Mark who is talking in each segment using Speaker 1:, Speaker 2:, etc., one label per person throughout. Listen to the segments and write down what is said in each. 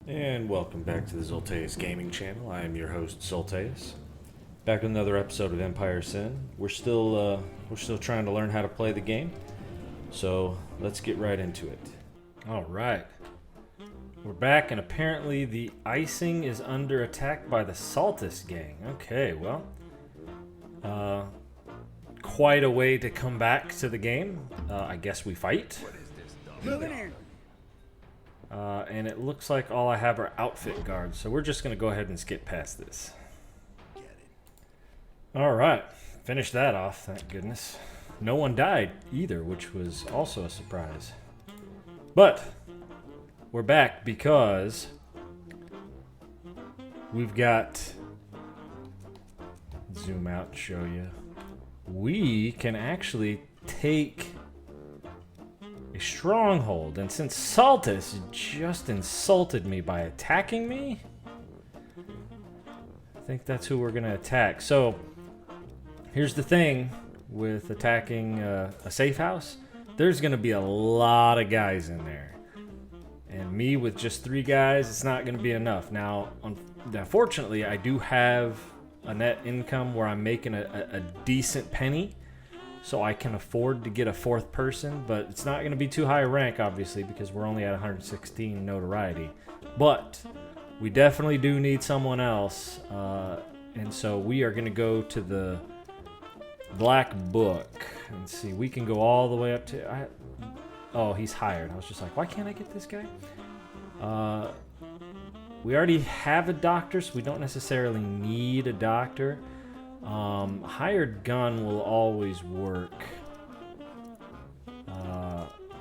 Speaker 1: And welcome back to the Zolteus Gaming Channel. I am your host, Zolteus. Back with another episode of Empire Sin. We're still trying to learn how to play the game, so let's get right into it. All right, we're back, and apparently the icing is under attack by the Saltus gang. Okay, well, quite a way to come back to the game. I guess we fight. And it looks like all I have are outfit guards, so we're just going to go ahead and skip past this. Alright, finish that off, thank goodness. No one died either, which was also a surprise. But, we're back because we've got... Zoom out and show you. We can actually take a stronghold, and since Saltus just insulted me by attacking me, I think that's who we're gonna attack. So here's the thing with attacking a safe house: there's gonna be a lot of guys in there, and me with just 3 guys, it's not gonna be enough. Now unfortunately, I do have a net income where I'm making a decent penny, so I can afford to get a 4th person, but it's not going to be too high a rank, obviously, because we're only at 116 notoriety. But we definitely do need someone else, and so we are going to go to the Black Book. Let's see, we can go all the way up to... oh, he's hired. I was just like, why can't I get this guy? We already have a doctor, so we don't necessarily need a doctor. Hired gun will always work.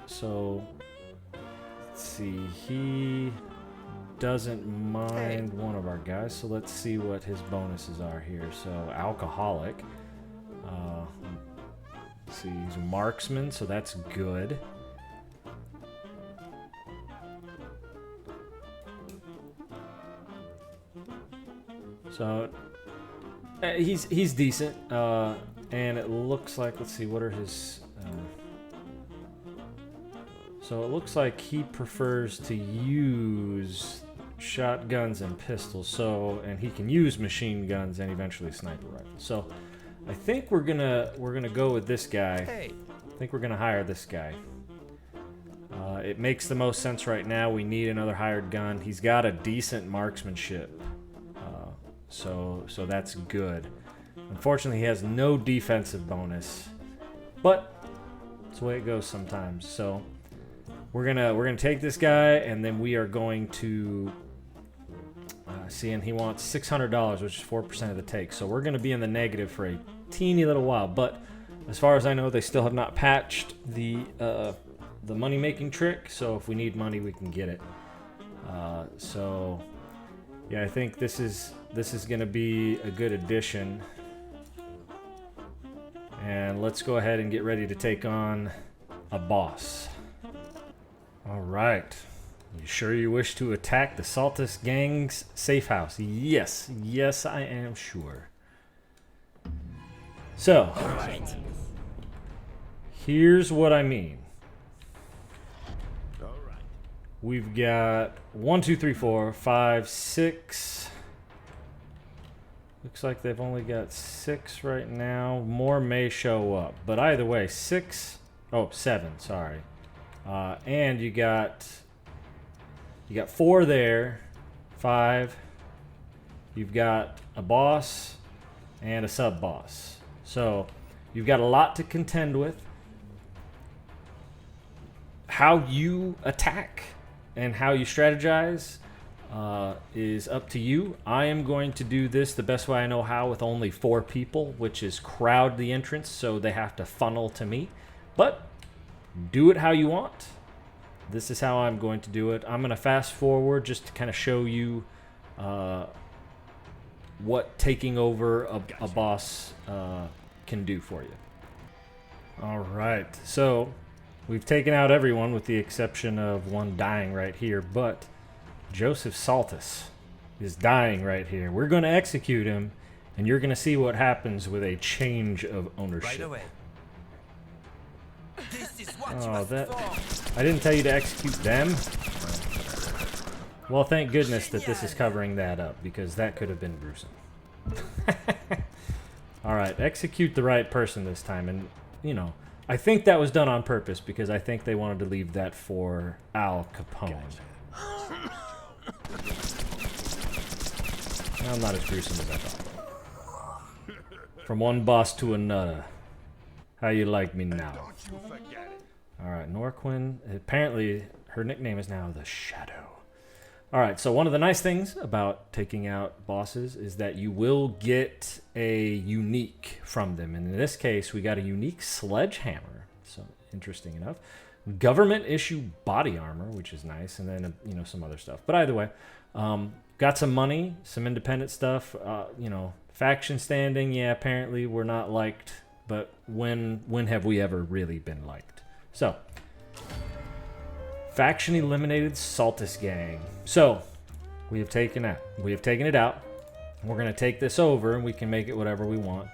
Speaker 1: So let's see, he doesn't mind one of our guys, so let's see what his bonuses are here. So alcoholic, let's see, he's a marksman, so that's good. So he's decent, and it looks like, let's see, what are his... so it looks like he prefers to use shotguns and pistols, so, and he can use machine guns and eventually sniper rifles. So I think we're gonna go with this guy. I think we're gonna hire this guy. It makes the most sense right now. We need another hired gun. He's got a decent marksmanship. So that's good. Unfortunately, he has no defensive bonus, but it's the way it goes sometimes. So we're gonna take this guy, and then we are going to see. And he wants $600, which is 4% of the take. So we're gonna be in the negative for a teeny little while. But as far as I know, they still have not patched the money making trick. So if we need money, we can get it. So yeah, I think this is going to be a good addition. And let's go ahead and get ready to take on a boss. All right. You sure you wish to attack the Saltus gang's safe house? Yes. Yes, I am sure. So, here's what I mean. We've got 1, 2, 3, 4, 5, 6. Looks like they've only got 6 right now. More may show up, but either way, 6. Oh, 7. Sorry. And you got 4 there. 5. You've got a boss and a sub boss. So you've got a lot to contend with. How you attack and how you strategize is up to you. I am going to do this the best way I know how with only 4 people, which is crowd the entrance, so they have to funnel to me. But do it how you want. This is how I'm going to do it. I'm going to fast forward just to kind of show you what taking over a boss can do for you. All right, so we've taken out everyone with the exception of one dying right here, but Joseph Saltus is dying right here. We're going to execute him, and you're going to see what happens with a change of ownership. Right away. Oh, that... I didn't tell you to execute them. Well, thank goodness that this is covering that up, because that could have been gruesome. All right, execute the right person this time. And, you know, I think that was done on purpose, because I think they wanted to leave that for Al Capone. I'm not as gruesome as I thought. From one boss to another. How you like me now? Alright, Norquin. Apparently, her nickname is now the Shadow. Alright, so one of the nice things about taking out bosses is that you will get a unique from them. And in this case, we got a unique sledgehammer. So, interesting enough. Government issue body armor, which is nice. And then, you know, some other stuff. But either way, got some money, some independent stuff. You know, faction standing. Yeah, apparently we're not liked. But when have we ever really been liked? So, faction eliminated Saltus gang. So, we have taken it out. We're going to take this over and we can make it whatever we want.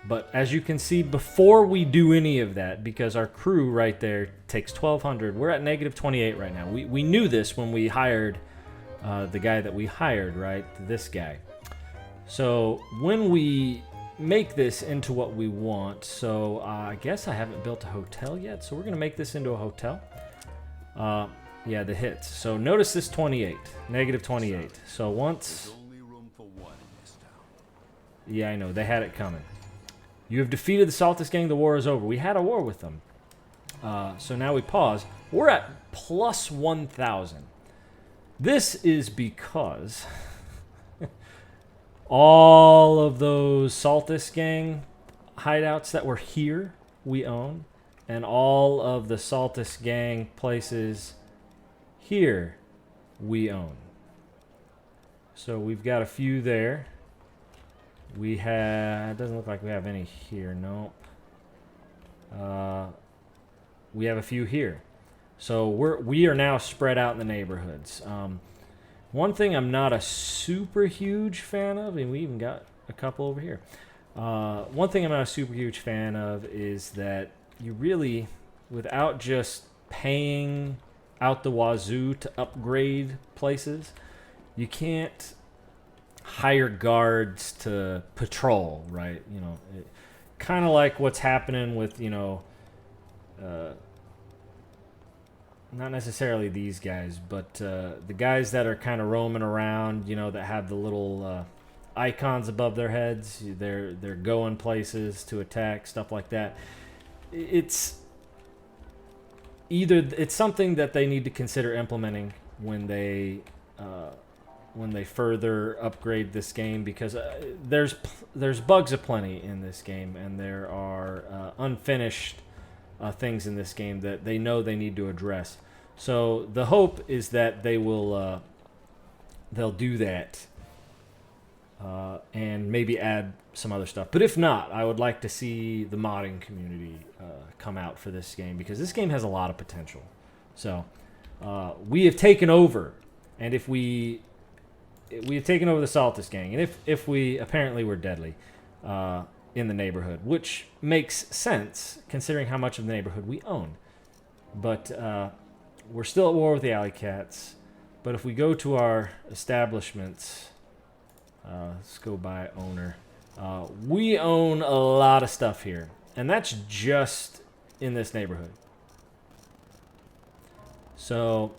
Speaker 1: But as you can see, before we do any of that, because our crew right there takes 1,200, we're at negative 28 right now. We knew this when we hired the guy that we hired, right? This guy. So, when we make this into what we want, so I guess I haven't built a hotel yet, so we're going to make this into a hotel. Yeah, the hits. So notice this 28, negative 28. So once... Yeah, I know, they had it coming. You have defeated the Saltus gang, the war is over. We had a war with them. So now we pause. We're at plus 1,000. This is because... all of those Saltus gang hideouts that were here, we own. And all of the Saltus gang places here, we own. So we've got a few there. We have... it doesn't look like we have any here. Nope. We have a few here. So we are now spread out in the neighborhoods. One thing I'm not a super huge fan of, and we even got a couple over here. One thing I'm not a super huge fan of is that you really, without just paying out the wazoo to upgrade places, you can't hire guards to patrol, right? You know, kind of like what's happening with, you know, not necessarily these guys, but the guys that are kind of roaming around, you know, that have the little icons above their heads. They're going places to attack, stuff like that. It's something that they need to consider implementing when they further upgrade this game, because there's bugs aplenty in this game, and there are unfinished things in this game that they know they need to address. So the hope is that they'll do that and maybe add some other stuff. But if not, I would like to see the modding community come out for this game, because this game has a lot of potential. So we have taken over, and if we have taken over the Saltus gang, and if we apparently were deadly in the neighborhood, which makes sense considering how much of the neighborhood we own. But we're still at war with the Alley Cats. But if we go to our establishments, let's go by owner. We own a lot of stuff here, and that's just in this neighborhood. So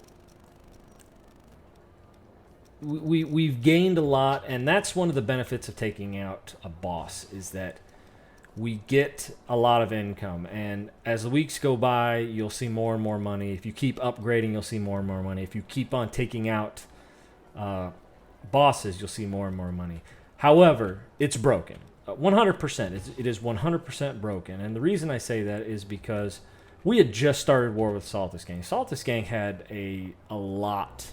Speaker 1: we've gained a lot, and that's one of the benefits of taking out a boss, is that we get a lot of income, and as the weeks go by, you'll see more and more money. If you keep upgrading, you'll see more and more money. If you keep on taking out bosses, you'll see more and more money. However, it's broken. 100%. It is 100% broken, and the reason I say that is because we had just started war with Saltus gang. Saltus gang had a lot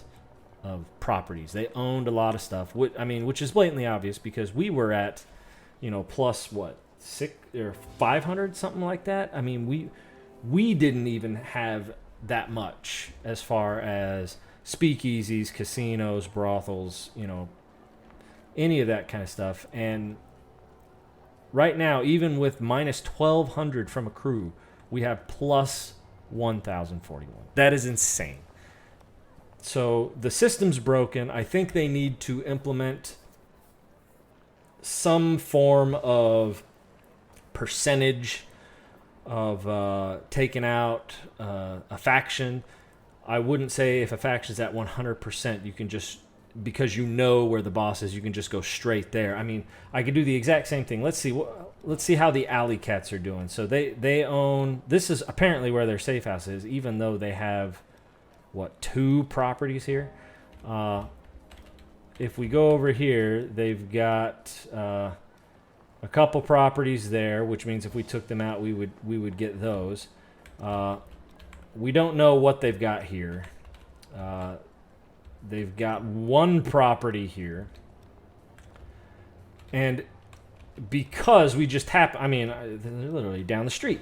Speaker 1: of properties. They owned a lot of stuff. Which is blatantly obvious, because we were at, plus what, 6 or 500, something like that. I mean, we didn't even have that much as far as speakeasies, casinos, brothels, any of that kind of stuff. And right now, even with minus 1,200 from a crew, we have plus 1,041. That is insane. So the system's broken. I think they need to implement some form of percentage of taking out a faction. I wouldn't say if a faction's at 100%, you can just, because you know where the boss is, you can just go straight there. I mean, I could do the exact same thing. Let's see how the alley cats are doing. So they own, this is apparently where their safe house is, even though they have, what, 2 properties here. If we go over here, they've got a couple properties there, which means if we took them out, we would get those. We don't know what they've got here. They've got 1 property here. And because we just I mean, they're literally down the street.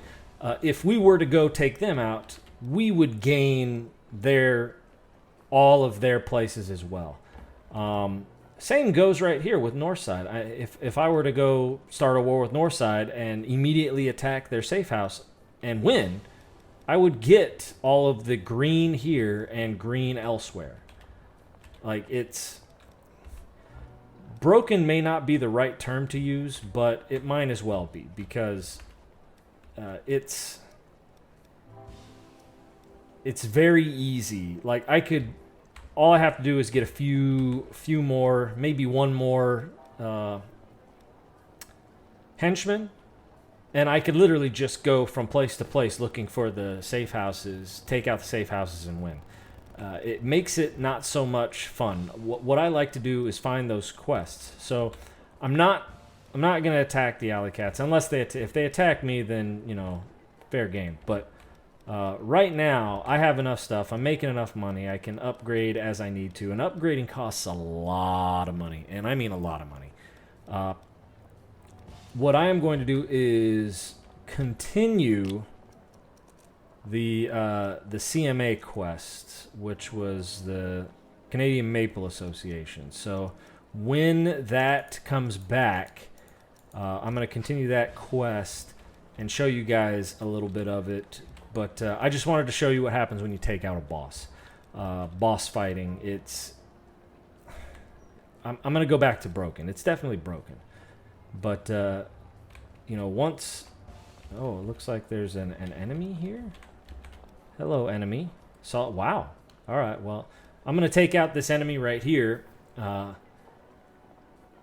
Speaker 1: If we were to go take them out, we would gain all of their places as well. Same goes right here with Northside. If I were to go start a war with Northside and immediately attack their safe house and win, I would get all of the green here and green elsewhere. Like, it's broken may not be the right term to use, but it might as well be, because it's very easy. Like, all I have to do is get a few more, maybe 1 more henchmen, and I could literally just go from place to place looking for the safe houses, take out the safe houses, and win. It makes it not so much fun. What I like to do is find those quests. So I'm not going to attack the alley cats unless if they attack me, then, you know, fair game. But right now I have enough stuff. I'm making enough money. I can upgrade as I need to, and upgrading costs a lot of money, and I mean a lot of money. What I am going to do is continue the CMA quest, which was the Canadian Maple Association. So when that comes back, I'm going to continue that quest and show you guys a little bit of it. But I just wanted to show you what happens when you take out a boss. Boss fighting, I'm going to go back to broken. It's definitely broken. But, you know, once... Oh, it looks like there's an enemy here. Hello, enemy. Wow. All right, well, I'm going to take out this enemy right here. And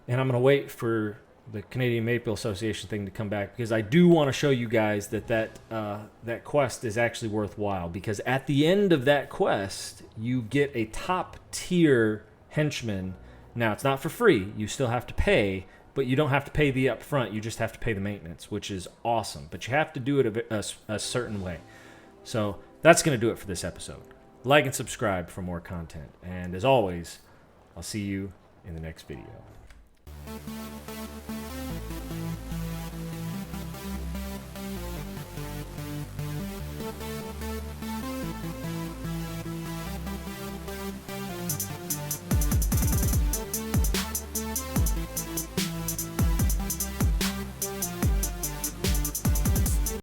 Speaker 1: I'm going to wait for the Canadian Maple Association thing to come back, because I do want to show you guys that quest is actually worthwhile, because at the end of that quest, you get a top-tier henchman. Now, it's not for free. You still have to pay, but you don't have to pay the upfront. You just have to pay the maintenance, which is awesome. But you have to do it a certain way. So that's going to do it for this episode. Like and subscribe for more content. And as always, I'll see you in the next video.